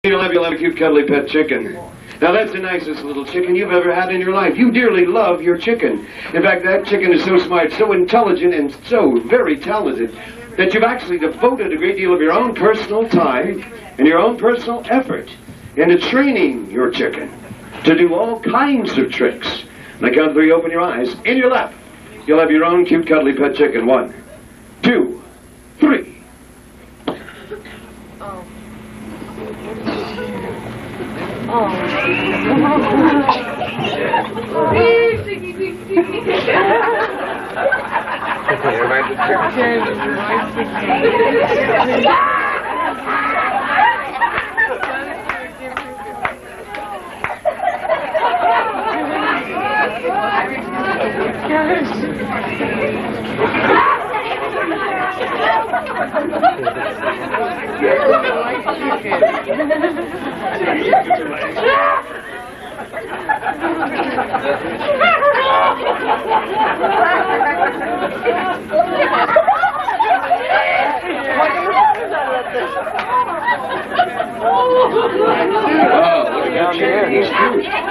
You'll have a cute, cuddly pet chicken. Now, that's the nicest little chicken you've ever had in your life. You dearly love your chicken. In fact, that chicken is so smart, so intelligent, and so very talented that you've actually devoted a great deal of your own personal time and your own personal effort into training your chicken to do all kinds of tricks. On the count of three, open your eyes. In your lap, you'll have your own cute, cuddly pet chicken. 1, 2, 3. Oh.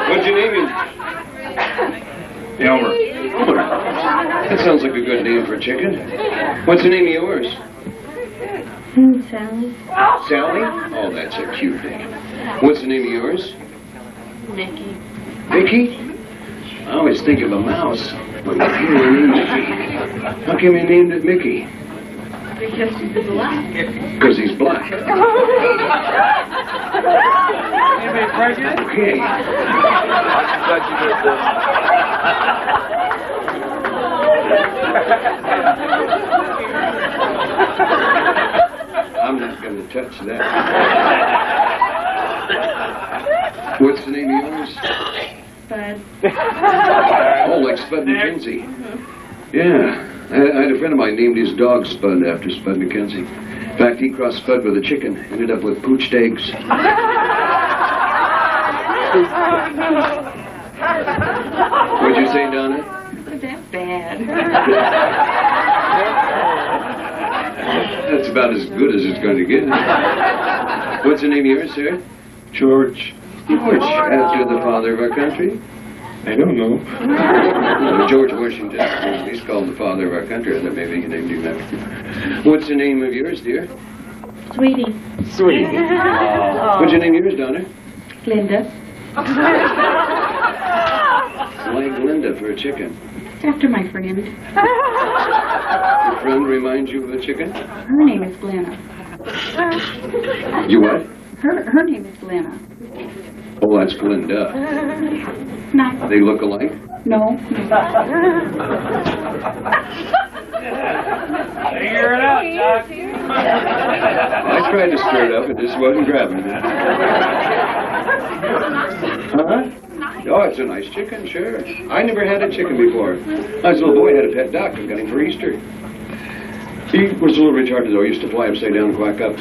What'd you name him? Elmer. Elmer. That sounds like a good name for a chicken. What's the name of yours? Sally. Sally? Oh, that's a cute name. What's the name of yours? Mickey. Mickey? I always think of a mouse. But how come you named it Mickey? How come you named it Mickey? Because he's black. Because he's black. Okay. I'm not going to touch that. What's the name of yours? Spud. Oh, like Spud McKenzie. Yeah. I had a friend of mine named his dog Spud after Spud McKenzie. In fact, he crossed Spud with a chicken, ended up with poached eggs. What'd you say, Donna? Was that bad? That's about as good as it's going to get. What's the name of yours, sir? George. George, after the father of our country? I don't know. George Washington. He's called the father of our country. I thought maybe you named him after. What's the name of yours, dear? Sweetie. Sweetie. What's your name of yours, Donna? Linda. Like Linda for a chicken. After my friend. Your friend reminds you of a chicken? Her name is Glenna. You what? Her name is Glenna. Oh, that's Glinda. No. They look alike? No. Figure it out, Doc. I tried to stir it up, it just wasn't grabbing it. Huh? Oh, it's a nice chicken, sure. I never had a chicken before. I was a little boy, had a pet duck. I got him for Easter. He was a little retarded, though. He used to fly upside down and quack up.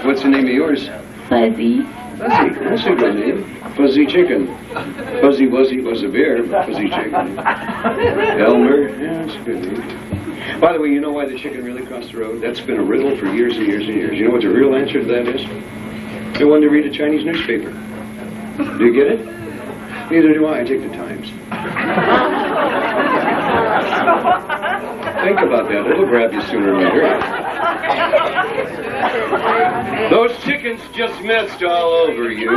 What's the name of yours? Fuzzy. Fuzzy. That's a good name. Fuzzy chicken. Fuzzy Wuzzy was a bear, but fuzzy chicken. Elmer. Yeah, that's a good name. By the way, you know why the chicken really crossed the road? That's been a riddle for years and years and years. You know what the real answer to that is? They wanted to read a Chinese newspaper. Do you get it? Neither do I. I take the Times. Think about that. It'll grab you sooner or later. Those chickens just messed all over you. Oh,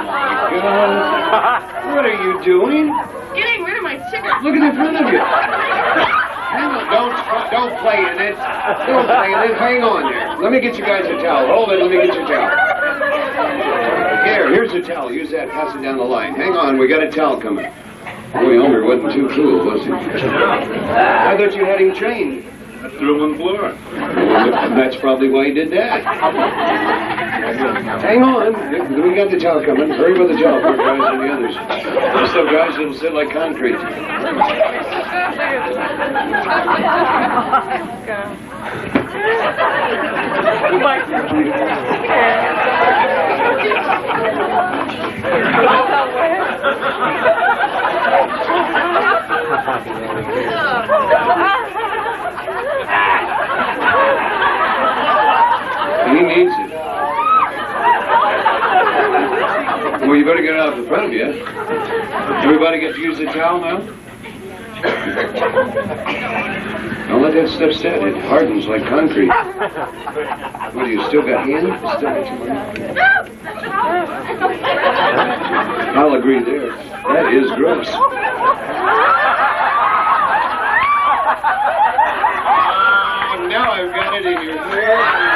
my God. What are you doing? Getting rid of my chicken. Look at in front of you. Don't play in it. Don't play in it. Hang on there. Let me get you guys a towel. Hold it. Let me get you a towel. Here's a towel. Use that. Pass it down the line. Hang on. We got a towel coming. Boy, Elmer wasn't too cool, was he? I thought you had him trained. I threw him on the floor. That's probably why he did that. Hang on. We got the towel coming. Hurry with the towel for guys and the others. There's some guys that'll sit like concrete. Well, you better get it out the front of you. Everybody get to use the towel now? Don't let that stuff stand. It hardens like concrete. What, do you still got hands? Still got some hands? I'll agree there. That is gross. Now I've got it in your hair.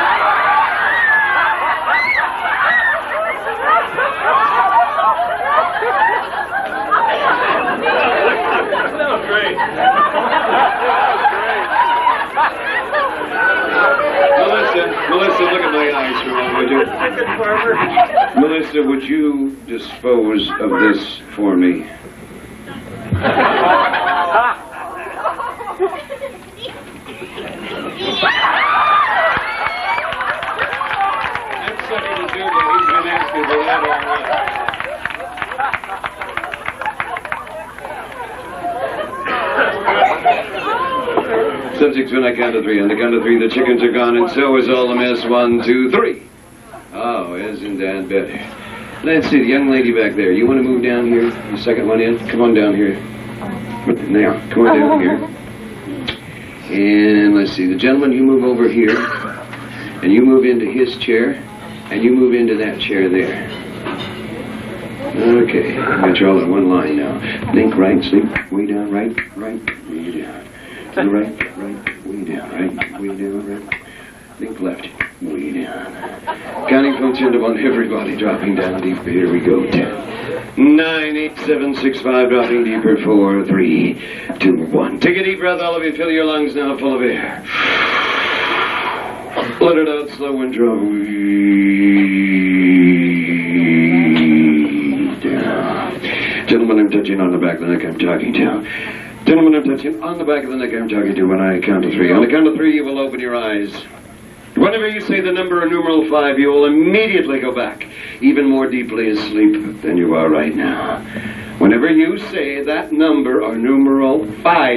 That was great. Melissa, look at my eyes for a moment, would you? Melissa, would you dispose of this for me? That's something to do, but he's been asking for that all night. Subjects, when I count to three. On the count of three, the chickens are gone, and so is all the mess. 1, 2, 3. Oh, isn't that better? Let's see, the young lady back there. You want to move down here? The second one in? Come on down here. Now, come on down here. And let's see, the gentleman, you move over here. And you move into his chair. And you move into that chair there. Okay, I got you all in one line now. Think right, sleep, way down, right, way down. To the right, way down, way down, right. Think left, way down. Counting from 10 to 1, everybody dropping down deeper. Here we go. 10, 9, 8, 7, 6, 5, dropping deeper. 4, 3, 2, 1. Take a deep breath, all of you. Fill your lungs now full of air. Let it out slow and draw. Gentlemen, I'm touching on the back of the neck. I'm talking to. Gentlemen, I'm touching on the back of the neck. I'm talking to when I count to 3. On the count of 3, you will open your eyes. Whenever you say the number or numeral 5, you will immediately go back, even more deeply asleep than you are right now. Whenever you say that number or numeral 5,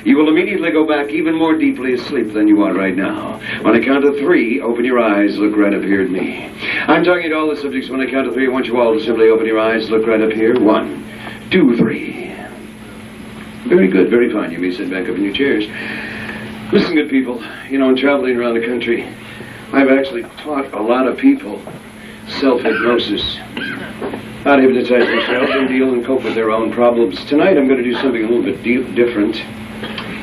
you will immediately go back even more deeply asleep than you are right now. When I count to 3, open your eyes, look right up here at me. I'm talking to all the subjects. When I count to 3, I want you all to simply open your eyes, look right up here. 1, 2, 3. Very good, very fine. You may sit back up in your chairs. Listen, good people, you know, in traveling around the country, I've actually taught a lot of people self-hypnosis, how to hypnotize themselves and deal and cope with their own problems. Tonight I'm going to do something a little bit different.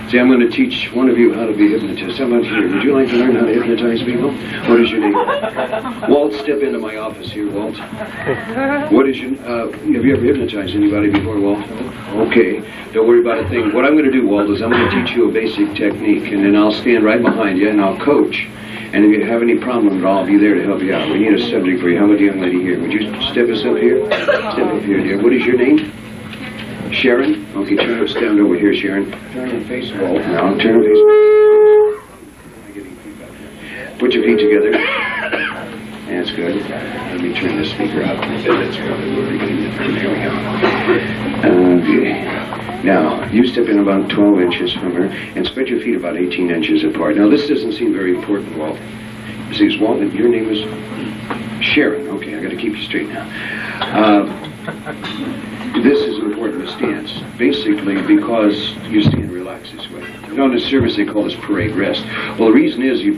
See, I'm going to teach one of you how to be hypnotized. How about here? Would you like to learn how to hypnotize people? What is your name? Walt, step into my office here, Walt. What is your, have you ever hypnotized anybody before, Walt? Okay, don't worry about a thing. What I'm going to do, Walt, is I'm going to teach you a basic technique, and then I'll stand right behind you, and I'll coach. And if you have any problem at all, I'll be there to help you out. We need a subject for you. How about the young lady here? Would you step us up here? Step up here, dear. What is your name? Sharon? Okay, stand over here, Sharon. Turn and face Walt. Now, turn and face. Put your feet together. That's good. Let me turn the speaker up a bit. That's probably where we're getting it from. There we go. Okay. Now, you step in about 12 inches from her and spread your feet about 18 inches apart. Now, this doesn't seem very important, Walt. See, Walt, your name is Sharon. Okay, I got to keep you straight now. This is important, the stance, basically because you stand relaxed this way. You know, in the service they call this parade rest. Well, the reason is you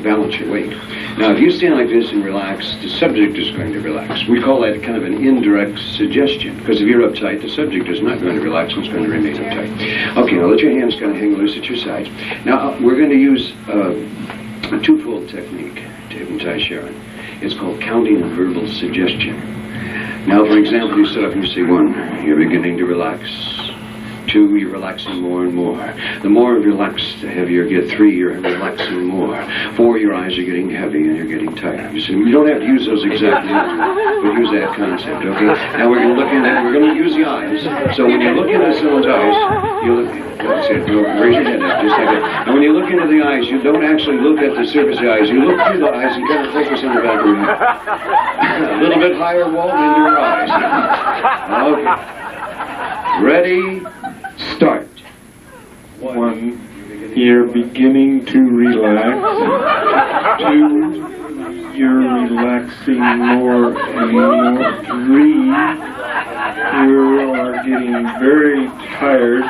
balance your weight. Now, if you stand like this and relax, the subject is going to relax. We call that kind of an indirect suggestion, because if you're uptight, the subject is not going to relax and it's going to remain uptight. Okay, now let your hands kind of hang loose at your sides. Now, we're going to use a twofold technique to hypnotize Sharon. It's called counting and verbal suggestion. Now, for example, you sit up and you say 1, you're beginning to relax. 2, you're relaxing more and more. The more you relax, the heavier you get. 3, you're relaxing more. 4, your eyes are getting heavy and you're getting tired. You see, you don't have to use those exact numbers, but use that concept, okay? Now we're going to look in that, we're going to use the eyes. So when you look into someone's eyes, you look, that's it, raise your head up, just like that. And when you look into the eyes, you don't actually look at the surface of the eyes. You look through the eyes and kind of focus on the back of your head. A little bit higher, Walt, into your eyes. Okay. Ready? Start. 1, you're beginning to relax. 2, You're relaxing more and more. 3. You are getting very tired.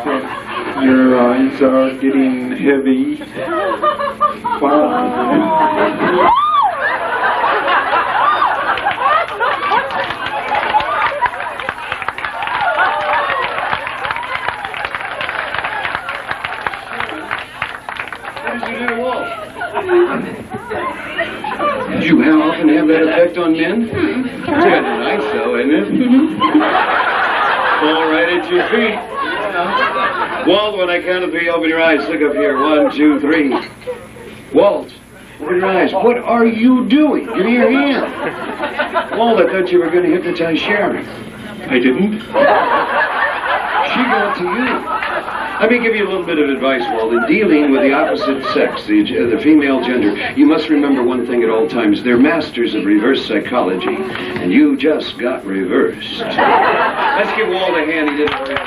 4. Your eyes are getting heavy. 5. Did you often have that effect on men? It's kind of nice, though, isn't it? All right at your feet. Walt, when I count to 3, open your eyes. Look up here. 1, 2, 3. Walt, open your eyes. What are you doing? Give me your hand. Walt, I thought you were going to hypnotize Sharon. I didn't. She got to you. Let me give you a little bit of advice, Walt. In dealing with the opposite sex, the female gender, you must remember one thing at all times. They're masters of reverse psychology, and you just got reversed. Let's give Walt a hand. He did it very well.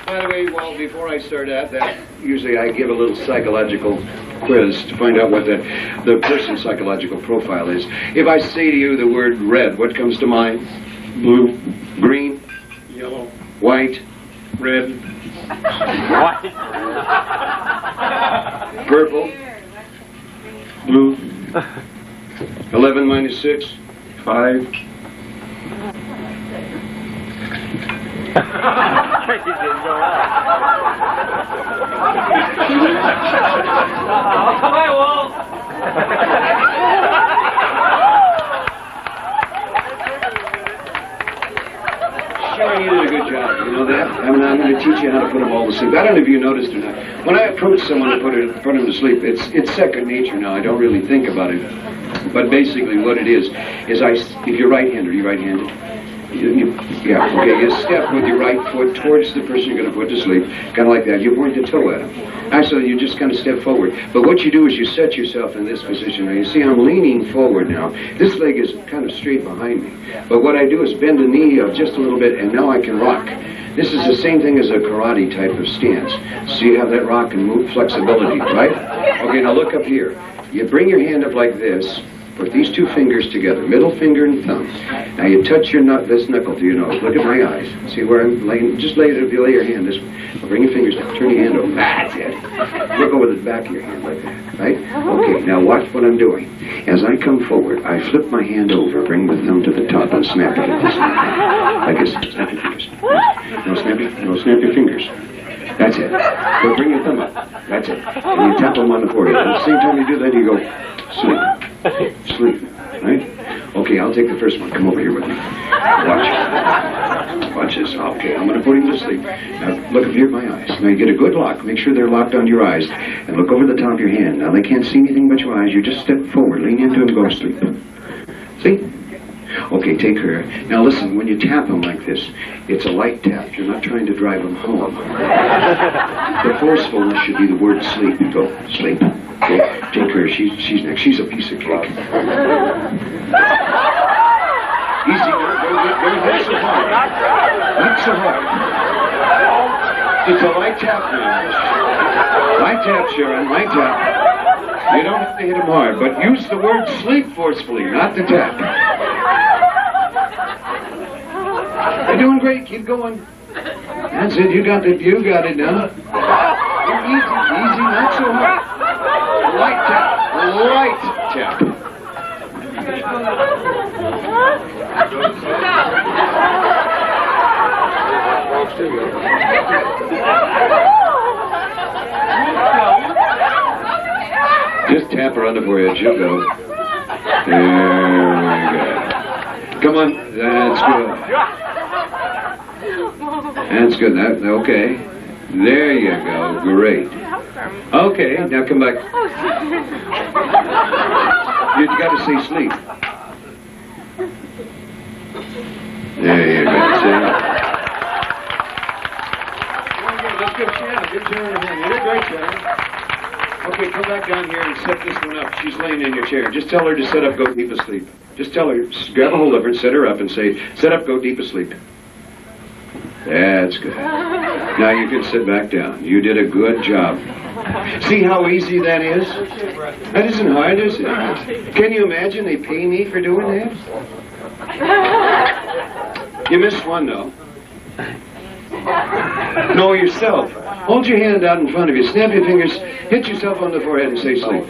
By the way, Walt, before I start that, usually I give a little psychological quiz to find out what the person's psychological profile is. If I say to you the word red, what comes to mind? Blue, green, Yellow, white, red, White. purple, blue, 11 minus 6. 5. He didn't go out. Bye, Walt. Sharon, you did a good job. You know that? I'm going to teach you how to put them all to sleep. I don't know if you noticed or not. When I approach someone to put them to sleep, it's second nature now. I don't really think about it. But basically what it is if you're right-handed, are you right-handed? Yeah, okay, you step with your right foot towards the person you're going to put to sleep, kind of like that. You point the toe at him. Actually, you just kind of step forward. But what you do is you set yourself in this position. Now, you see I'm leaning forward now. This leg is kind of straight behind me. But what I do is bend the knee up just a little bit, and now I can rock. This is the same thing as a karate type of stance. So you have that rock and move flexibility, right? Okay, now look up here. You bring your hand up like this. Put these 2 fingers together, middle finger and thumb. Now you touch this knuckle to your nose. Look at my eyes. See where I'm laying? Just lay it, if you lay your hand this way. Now bring your fingers down. Turn your hand over. That's it. Look over the back of your hand like that, right? Okay, now watch what I'm doing. As I come forward, I flip my hand over, bring the thumb to the top, and snap it this way. Like this. Snap your fingers. No, snap your fingers. That's it. So bring your thumb up. That's it. And you tap them on the forehead. At the same time you do that, you go, sleep. Sleep, right? Okay, I'll take the first one. Come over here with me. Watch this. Okay, I'm going to put him to sleep. Now, look up here at my eyes. Now, you get a good lock. Make sure they're locked on your eyes. And look over the top of your hand. Now, they can't see anything but your eyes. You just step forward, lean into them, go to sleep. See? Okay, take her. Now, listen, when you tap them like this, it's a light tap. You're not trying to drive them home. The forcefulness should be the word sleep. You go, sleep. Okay, take her. She's next. She's a piece of cake. Easy, go not so hard. Not so hard. It's a light tap now. Light tap, Sharon, light tap. You don't have to hit them hard, but use the word sleep forcefully, not the tap. You're doing great. Keep going. That's it. You got it. You got it now. Easy, not so hard. Light tap. Light tap. Just tap her on the forehead. She'll go. There we go. Come on. That's good. That's good. Okay. There you go. Great. Okay, now come back. You've got to say sleep. There you go. Let's give Shannon. Give Sharon a hand. You did great, Sharon. Okay, come back down here and set this one up. She's laying in your chair. Just tell her to set up, go deep asleep. Just tell her, grab a hold of her, set her up, and say, set up, go deep asleep. That's good. Now you can sit back down. You did a good job. See how easy that is? That isn't hard, is it? Can you imagine they pay me for doing that? You missed one, though. No, yourself. Hold your hand out in front of you. Snap your fingers. Hit yourself on the forehead and say sleep.